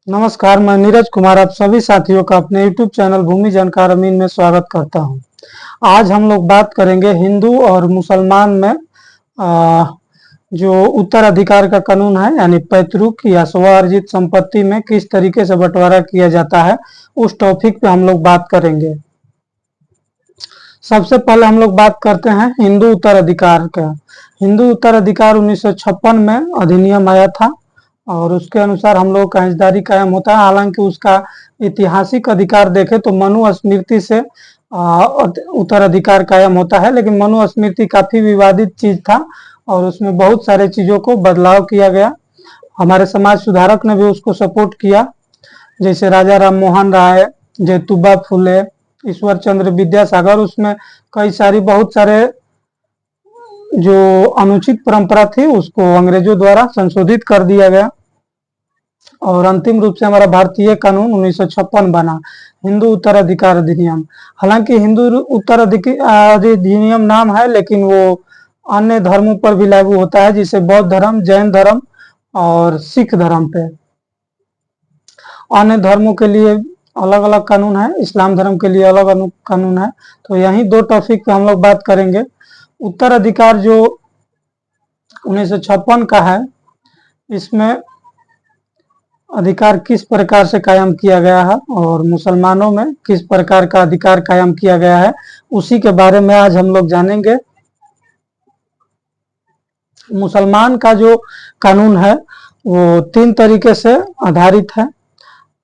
नमस्कार, मैं नीरज कुमार आप सभी साथियों का अपने YouTube चैनल भूमि जानकार अमीन में स्वागत करता हूं। आज हम लोग बात करेंगे हिंदू और मुसलमान में जो उत्तराधिकार का कानून है यानी पैतृक या स्वअर्जित संपत्ति में किस तरीके से बंटवारा किया जाता है, उस टॉपिक पे हम लोग बात करेंगे। सबसे पहले हम लोग बात करते हैं हिंदू उत्तराधिकार का। हिंदू उत्तराधिकार 1956 में अधिनियम आया था और उसके अनुसार हम लोग का हिस्सेदारी कायम होता है। हालांकि उसका ऐतिहासिक अधिकार देखें तो मनुस्मृति से उत्तराधिकार कायम होता है, लेकिन मनुस्मृति काफी विवादित चीज था और उसमें बहुत सारे चीजों को बदलाव किया गया। हमारे समाज सुधारक ने भी उसको सपोर्ट किया, जैसे राजा राम मोहन राय, ज्योतिबा फुले, ईश्वर चंद्र विद्यासागर। उसमें कई सारी बहुत सारे जो अनुचित परंपरा थी उसको अंग्रेजों द्वारा संशोधित कर दिया गया और अंतिम रूप से हमारा भारतीय कानून 1956 बना, हिंदू उत्तराधिकार अधिनियम। हालांकि हिंदू उत्तराधिकार अधिनियम नाम है, लेकिन वो अन्य धर्मों पर भी लागू होता है, जिसे बौद्ध धर्म, जैन धर्म और सिख धर्म पे। अन्य धर्मों के लिए अलग अलग कानून है, इस्लाम धर्म के लिए अलग अलग कानून है। तो यही दो टॉपिक पे हम लोग बात करेंगे। उत्तराधिकार जो 1956 का है, इसमें अधिकार किस प्रकार से कायम किया गया है और मुसलमानों में किस प्रकार का अधिकार कायम किया गया है, उसी के बारे में आज हम लोग जानेंगे। मुसलमान का जो कानून है वो 3 तरीके से आधारित है।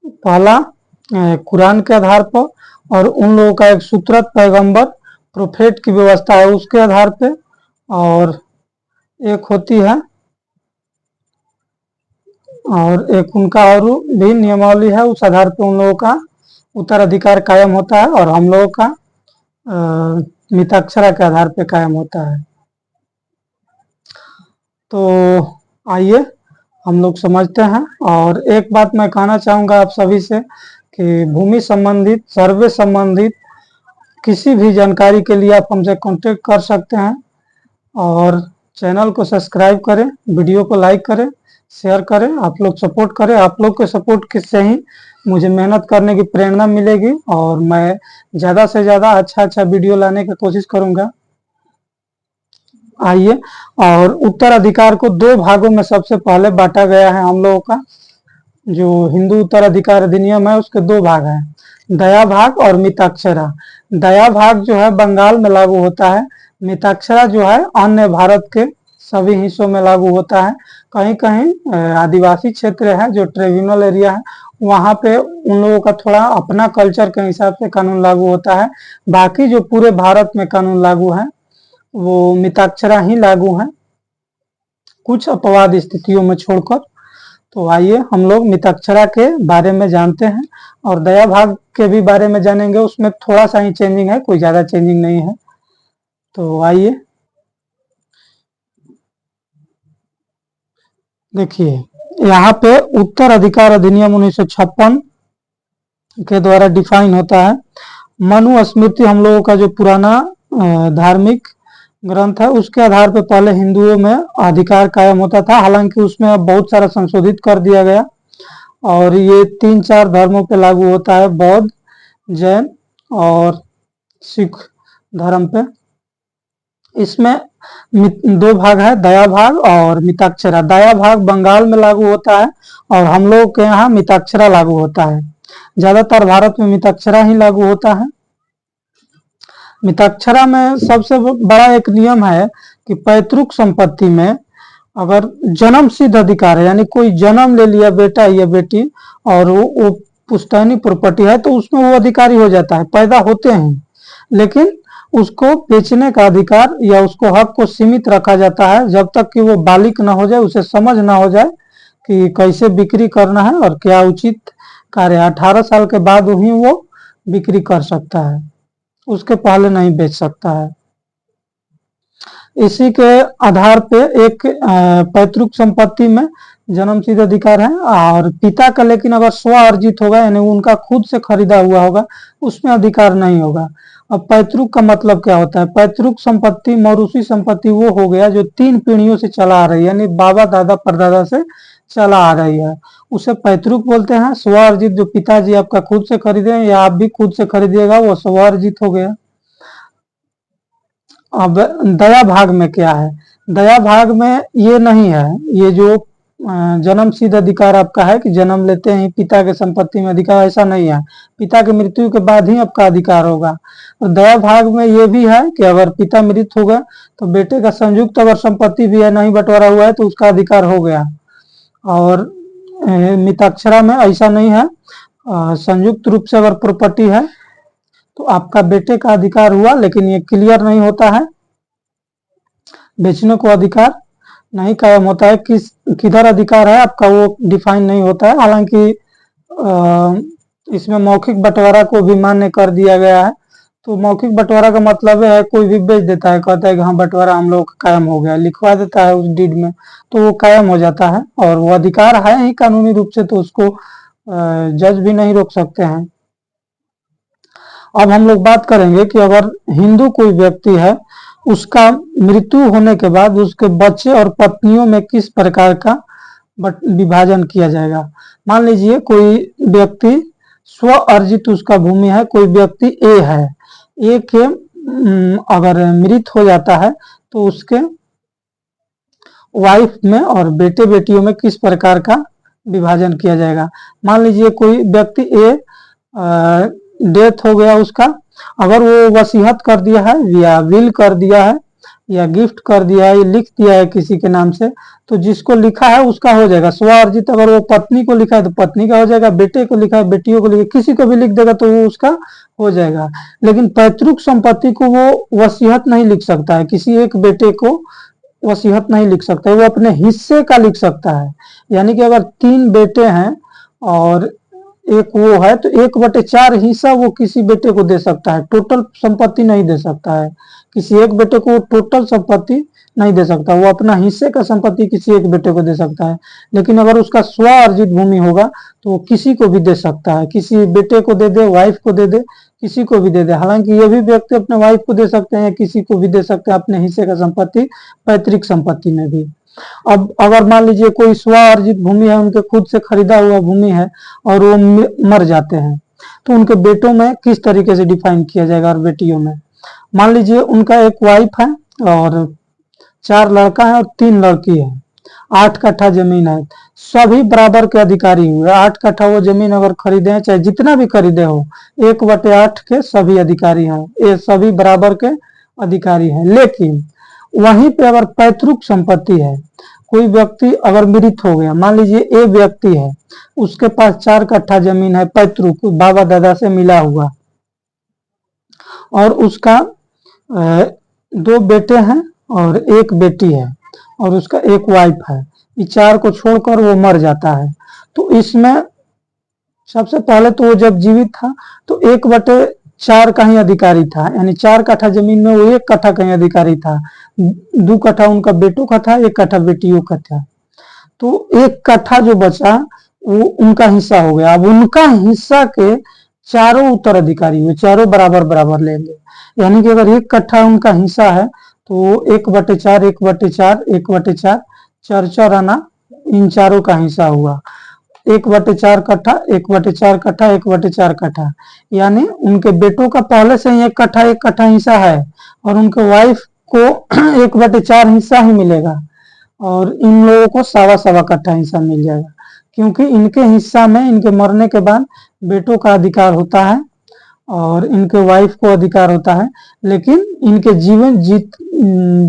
पहला कुरान के आधार पर, और उन लोगों का एक सूत्रत पैगंबर प्रोफेट की व्यवस्था है उसके आधार पे, और एक होती है और एक उनका और भी नियमावली है, उस आधार पे उन लोगों का उत्तराधिकार कायम होता है और हम लोगों का मिताक्षरा के आधार पे कायम होता है। तो आइए हम लोग समझते हैं। और एक बात मैं कहना चाहूँगा आप सभी से कि भूमि संबंधित, सर्वे संबंधित किसी भी जानकारी के लिए आप हमसे कांटेक्ट कर सकते हैं। और चैनल को सब्सक्राइब करें, वीडियो को लाइक करें, शेयर करें, आप लोग सपोर्ट करें। आप लोग के सपोर्ट से ही मुझे मेहनत करने की प्रेरणा मिलेगी और मैं ज़्यादा से ज़्यादा अच्छा वीडियो लाने की कोशिश करूँगा। आइए, और उत्तराधिकार को 2 भागों में सबसे पहले बांटा गया है हम लोगों का। जो हिंदू उत्तराधिकार अधिनियम है उसके 2 भाग हैं, दया भाग और मिताक्षरा। दया भाग जो है बंगाल में लागू होता है, मिताक्षरा जो है अन्य भारत के सभी हिस्सों में लागू होता है। कहीं कहीं आदिवासी क्षेत्र है जो ट्राइबल एरिया है, वहां पे उन लोगों का थोड़ा अपना कल्चर के हिसाब से कानून लागू होता है। बाकी जो पूरे भारत में कानून लागू है वो मिताक्षरा ही लागू है, कुछ अपवाद स्थितियों में छोड़कर। तो आइए हम लोग मिताक्षरा के बारे में जानते हैं और दया भाग के भी बारे में जानेंगे। उसमें थोड़ा सा ही चेंजिंग है, कोई ज्यादा चेंजिंग नहीं है। तो आइए देखिए, यहाँ पे उत्तराधिकार अधिनियम 1956 के द्वारा डिफाइन होता है। मनुस्मृति हम लोगों का जो पुराना धार्मिक ग्रंथ है उसके आधार पर पहले हिंदुओं में अधिकार कायम होता था, हालांकि उसमें अब बहुत सारा संशोधित कर दिया गया और ये 3-4 धर्मों पे लागू होता है, बौद्ध, जैन और सिख धर्म पे। इसमें 2 भाग है, दया भाग और मिताक्षरा। दया भाग बंगाल में लागू होता है और हम लोग के यहाँ मिताक्षरा लागू होता है। ज्यादातर भारत में मिताक्षरा ही लागू होता है। मिताक्षरा में सबसे बड़ा एक नियम है कि पैतृक संपत्ति में अगर जन्म सिद्ध अधिकार है, यानी कोई जन्म ले लिया बेटा या बेटी और वो पुश्तैनी प्रॉपर्टी है, तो उसमें वो अधिकारी हो जाता है, पैदा होते हैं। लेकिन उसको बेचने का अधिकार या उसको हक को सीमित रखा जाता है जब तक कि वो बालिक ना हो जाए, उसे समझ ना हो जाए कि कैसे बिक्री करना है और क्या उचित कार्य। 18 साल के बाद ही वो बिक्री कर सकता है, उसके पहले नहीं बेच सकता है। इसी के आधार पे एक पैतृक संपत्ति में जन्म सिद्ध अधिकार है और पिता का लेकिन अगर स्व अर्जित होगा यानी उनका खुद से खरीदा हुआ होगा, उसमें अधिकार नहीं होगा। अब पैतृक का मतलब क्या होता है? पैतृक संपत्ति, मौरूसी संपत्ति वो हो गया जो 3 पीढ़ियों से चला आ रही है, यानी बाबा दादा परदादा से चला आ रही है, उसे पैतृक बोलते हैं। स्व अर्जित जो पिताजी आपका खुद से खरीदे या आप भी खुद से खरीदिएगा वो स्व अर्जित हो गया। अब दया भाग में क्या है? दया भाग में ये नहीं है, ये जो जन्म सिद्ध अधिकार आपका है कि जन्म लेते ही पिता के संपत्ति में अधिकार, ऐसा नहीं है। पिता की मृत्यु के बाद ही आपका अधिकार होगा। तो दया भाग में ये भी है कि अगर पिता मृत हो गए तो बेटे का संयुक्त अगर संपत्ति भी है, नहीं बंटवारा हुआ है, तो उसका अधिकार हो गया। और मिताक्षरा में ऐसा नहीं है, संयुक्त रूप से अगर प्रॉपर्टी है तो आपका बेटे का अधिकार हुआ, लेकिन ये क्लियर नहीं होता है, बेचने को अधिकार नहीं कायम होता है, किधर अधिकार है आपका वो डिफाइन नहीं होता है। हालांकि इसमें मौखिक बंटवारा को भी मान्य कर दिया गया है। तो मौखिक बंटवारा का मतलब है कोई भी बेच देता है, कहता है कि हाँ बंटवारा हम लोग कायम हो गया, लिखवा देता है उस डीड में, तो वो कायम हो जाता है और वो अधिकार है ही कानूनी रूप से, तो उसको जज भी नहीं रोक सकते हैं। अब हम लोग बात करेंगे कि अगर हिंदू कोई व्यक्ति है, उसका मृत्यु होने के बाद उसके बच्चे और पत्नियों में किस प्रकार का विभाजन किया जाएगा। मान लीजिए कोई व्यक्ति स्व अर्जित उसका भूमि है, कोई व्यक्ति ए है, ए के अगर मृत हो जाता है तो उसके वाइफ में और बेटे बेटियों में किस प्रकार का विभाजन किया जाएगा। मान लीजिए कोई व्यक्ति ए डेथ हो गया उसका, अगर वो वसीयत कर दिया है या विल कर दिया है या गिफ्ट कर दिया है, लिख दिया है किसी के नाम से, तो जिसको लिखा है उसका हो जाएगा स्व अर्जित। अगर वो पत्नी को लिखा है तो पत्नी का हो जाएगा, बेटे को लिखा है बेटियों को लिखा, किसी को भी लिख देगा तो वो उसका हो जाएगा। लेकिन पैतृक संपत्ति को वो वसीयत नहीं लिख सकता है, किसी एक बेटे को वसीयत नहीं लिख सकता है, वो अपने हिस्से का लिख सकता है। यानी कि अगर 3 बेटे हैं और एक वो है तो 1/4 हिस्सा वो किसी बेटे को दे सकता है, टोटल संपत्ति नहीं दे सकता है। किसी एक बेटे को टोटल संपत्ति नहीं दे सकता, वो अपना हिस्से का संपत्ति किसी एक बेटे को दे सकता है। लेकिन अगर उसका स्व अर्जित भूमि होगा तो वो किसी को भी दे सकता है, किसी बेटे को दे दे, वाइफ को दे दे, किसी को भी दे दे। हालांकि ये भी व्यक्ति अपने वाइफ को दे सकते हैं, किसी को भी दे सकते हैं अपने हिस्से का संपत्ति, पैतृक संपत्ति में भी। अब अगर मान लीजिए कोई स्व अर्जित भूमि है, उनके खुद से खरीदा हुआ भूमि है और वो मर जाते हैं, तो उनके बेटों में किस तरीके से डिफाइन किया जाएगा और बेटियों में। मान लीजिए उनका एक वाइफ है और 4 लड़का है और 3 लड़की है, 8 कट्ठा जमीन है, सभी बराबर के अधिकारी हुए। 8 कट्ठा वो जमीन अगर खरीदे हैं, चाहे जितना भी खरीदे हो, 1/8 के सभी अधिकारी हैं, ये सभी बराबर के अधिकारी हैं। लेकिन वहीं पे अगर पैतृक संपत्ति है, कोई व्यक्ति अगर मृत हो गया, मान लीजिए ए व्यक्ति है, उसके पास 4 कट्ठा जमीन है पैतृक, बाबा दादा से मिला हुआ, और उसका 2 बेटे हैं और 1 बेटी है और उसका 1 वाइफ है, ये 4 को छोड़कर वो मर जाता है। तो इसमें सबसे पहले तो वो जब जीवित था तो 1/4 का ही अधिकारी था, यानी 4 कट्ठा जमीन में वो 1 कट्ठा का ही अधिकारी था, 2 कट्ठा उनका बेटों का था, 1 कट्ठा बेटियों का था। तो 1 कट्ठा जो बचा वो उनका हिस्सा हो गया। अब उनका हिस्सा के चारों उत्तराधिकारी हुए, चारों बराबर बराबर लेंगे। यानी कि अगर 1 कट्ठा उनका हिस्सा है तो 1/4, 1/4, 1/4, 4 आना, इन चारों का हिस्सा हुआ। 1/4 कट्ठा, 1/4 कट्ठा, 1/4 कट्ठा, यानी उनके बेटों का पहले से ही 1 कट्ठा 1 कट्ठा हिस्सा है और उनके वाइफ को 1/4 हिस्सा ही मिलेगा और इन लोगों को 1.25 कट्ठा हिस्सा मिल जाएगा, क्योंकि इनके हिस्सा में इनके मरने के बाद बेटों का अधिकार होता है और इनके वाइफ को अधिकार होता है। लेकिन इनके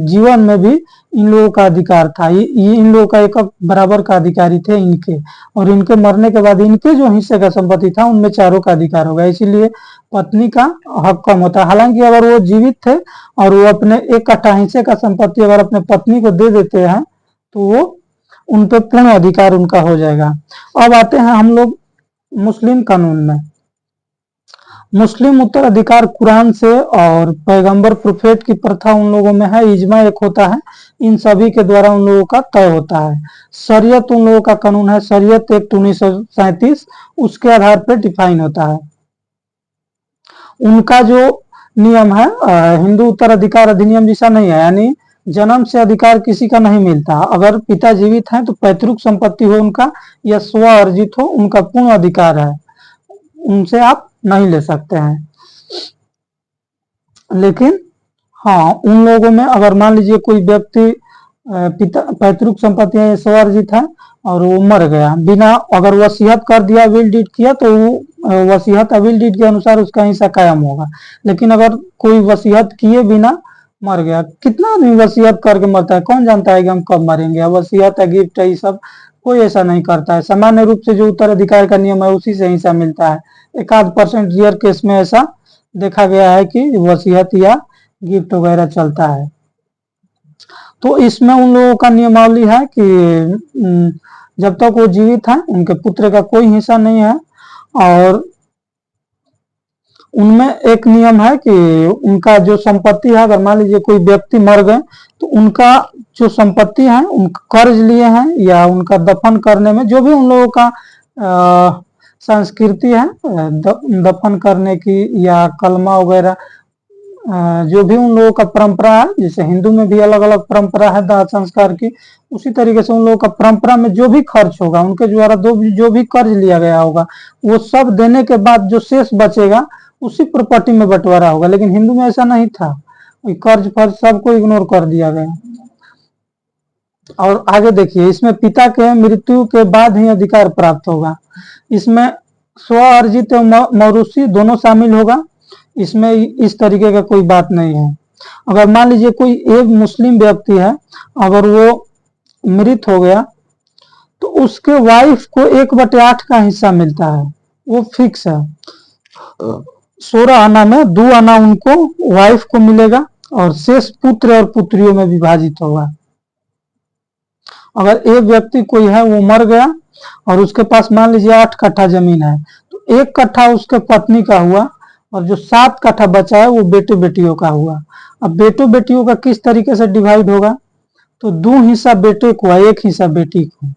जीवन में भी इन लोगों का अधिकार था, ये इन लोगों का एक बराबर का अधिकारी थे इनके, और इनके मरने के बाद इनके जो हिस्से का संपत्ति था उनमें चारों का अधिकार होगा, इसीलिए पत्नी का हक कम होता है। हालांकि अगर वो जीवित थे और वो अपने 1 कट्ठा हिस्से का संपत्ति अगर अपने पत्नी को दे देते हैं तो वो उन पर पूर्ण अधिकार उनका हो जाएगा। अब आते हैं हम लोग मुस्लिम कानून में। मुस्लिम उत्तराधिकार कुरान से और पैगंबर प्रोफेट की प्रथा उन लोगों में है, इजमा एक होता है, इन सभी के द्वारा उन लोगों का तय होता है। शरीयत उन लोगों का कानून है, शरीयत एक्ट 1937, उसके आधार पर डिफाइन होता है। उनका जो नियम है हिंदू उत्तराधिकार अधिनियम जैसा नहीं है, यानी जन्म से अधिकार किसी का नहीं मिलता। अगर पिता जीवित हैं तो पैतृक संपत्ति हो उनका या स्व अर्जित हो, उनका पूर्ण अधिकार है, उनसे आप नहीं ले सकते हैं। लेकिन हाँ, उन लोगों में अगर मान लीजिए कोई व्यक्ति पिता पैतृक संपत्ति है, स्व अर्जित है और वो मर गया बिना, अगर वसीयत कर दिया, विल डीड किया, तो वो वसीयत विल डीड के अनुसार उसका हिस्सा कायम होगा। लेकिन अगर कोई वसीयत किए बिना मर गया, कितना आदमी वसीयत करके मरता है, कौन जानता है कि हम कब मरेंगे। वसीयत है, गिफ्ट है, ये सब कोई ऐसा नहीं करता है। सामान्य रूप से जो उत्तराधिकार का नियम है उसी से हिस्सा मिलता है। एक आध परसेंट रेयर केस में ऐसा देखा गया है कि वसीयत या गिफ्ट वगैरह चलता है। तो इसमें उन लोगों का नियमावली है कि जब तक वो जीवित हैं उनके पुत्र का कोई हिस्सा नहीं है। और उनमें एक नियम है कि उनका जो संपत्ति है, अगर मान लीजिए कोई व्यक्ति मर गए तो उनका जो संपत्ति है, उनका कर्ज लिए हैं या उनका दफन करने में जो भी उन लोगों का संस्कृति है दफन करने की या कलमा वगैरह, जो भी उन लोगों का परंपरा है, जैसे हिंदू में भी अलग अलग परंपरा है दाह संस्कार की, उसी तरीके से उन लोगों का परंपरा में जो भी खर्च होगा, उनके द्वारा जो भी कर्ज लिया गया होगा, वो सब देने के बाद जो शेष बचेगा उसी प्रॉपर्टी में बंटवारा होगा। लेकिन हिंदू में ऐसा नहीं था, कर्ज फर्ज सबको इग्नोर कर दिया गया। और आगे देखिए, इसमें पिता के मृत्यु के बाद ही अधिकार प्राप्त होगा। इसमें स्व अर्जित और मौरूसी दोनों शामिल होगा। इसमें इस तरीके का कोई बात नहीं है। अगर मान लीजिए कोई एक मुस्लिम व्यक्ति है, अगर वो मृत हो गया तो उसके वाइफ को 1/8 का हिस्सा मिलता है, वो फिक्स है। 16 आना में 2 आना उनको वाइफ को मिलेगा और शेष पुत्र और पुत्रियों में विभाजित होगा। अगर एक व्यक्ति कोई है वो मर गया और उसके पास मान लीजिए 8 कट्ठा जमीन है, तो 1 कट्ठा उसके पत्नी का हुआ और जो 7 कट्ठा बचा है वो बेटे बेटियों का हुआ। अब बेटों बेटियों का किस तरीके से डिवाइड होगा, तो 2 हिस्सा बेटे को, 1 हिस्सा बेटी को,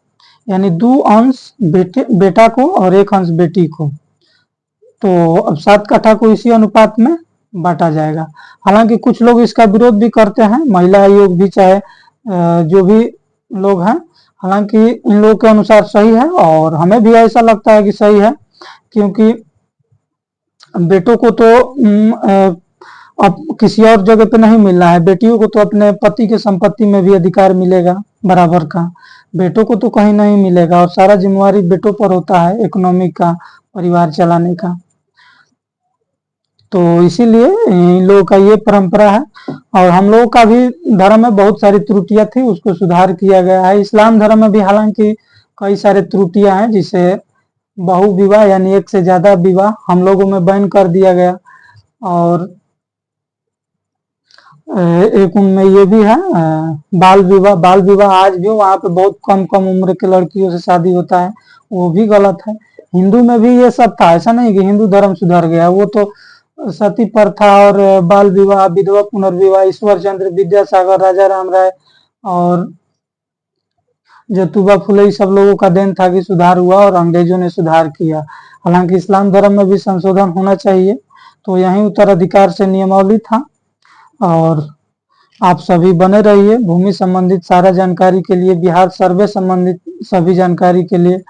यानी 2 अंश बेटा को और 1 अंश बेटी को। तो अब 7 कट्ठा को इसी अनुपात में बांटा जाएगा। हालांकि कुछ लोग इसका विरोध भी करते हैं, महिला आयोग भी, चाहे जो भी लोग हैं, हालांकि इन लोगों के अनुसार सही है और हमें भी ऐसा लगता है कि सही है, क्योंकि बेटों को तो अब किसी और जगह पे नहीं मिलना है, बेटियों को तो अपने पति के संपत्ति में भी अधिकार मिलेगा बराबर का, बेटों को तो कहीं नहीं मिलेगा। और सारा जिम्मेवारी बेटों पर होता है इकोनॉमिक का, परिवार चलाने का। तो इसीलिए इन लोगों का ये परंपरा है। और हम लोगों का भी धर्म में बहुत सारी त्रुटियां थी, उसको सुधार किया गया है। इस्लाम धर्म में भी हालांकि कई सारे त्रुटियां हैं, जिसे बहु विवाह यानी 1 से ज्यादा विवाह हम लोगों में बैन कर दिया गया। और एक उनमें ये भी है बाल विवाह। बाल विवाह आज भी वहाँ पे बहुत कम कम उम्र के लड़कियों से शादी होता है, वो भी गलत है। हिंदू में भी ये सब था, ऐसा नहीं कि हिंदू धर्म सुधर गया। वो तो सती प्रथा और बाल विवाह, विधवा पुनर्विवाह, ईश्वर चंद्र विद्यासागर, राजा राम राय और ज्योतिबा फुले, सब लोगों का देन था कि सुधार हुआ और अंग्रेजों ने सुधार किया। हालांकि इस्लाम धर्म में भी संशोधन होना चाहिए। तो यही उत्तराधिकार से नियमावली था। और आप सभी बने रहिए भूमि संबंधित सारा जानकारी के लिए, बिहार सर्वे संबंधित सभी जानकारी के लिए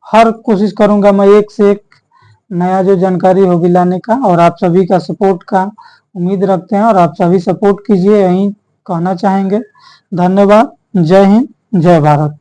हर कोशिश करूंगा मैं एक से एक नया जो जानकारी होगी लाने का। और आप सभी का सपोर्ट का उम्मीद रखते हैं और आप सभी सपोर्ट कीजिए, यही कहना चाहेंगे। धन्यवाद। जय हिंद, जय भारत।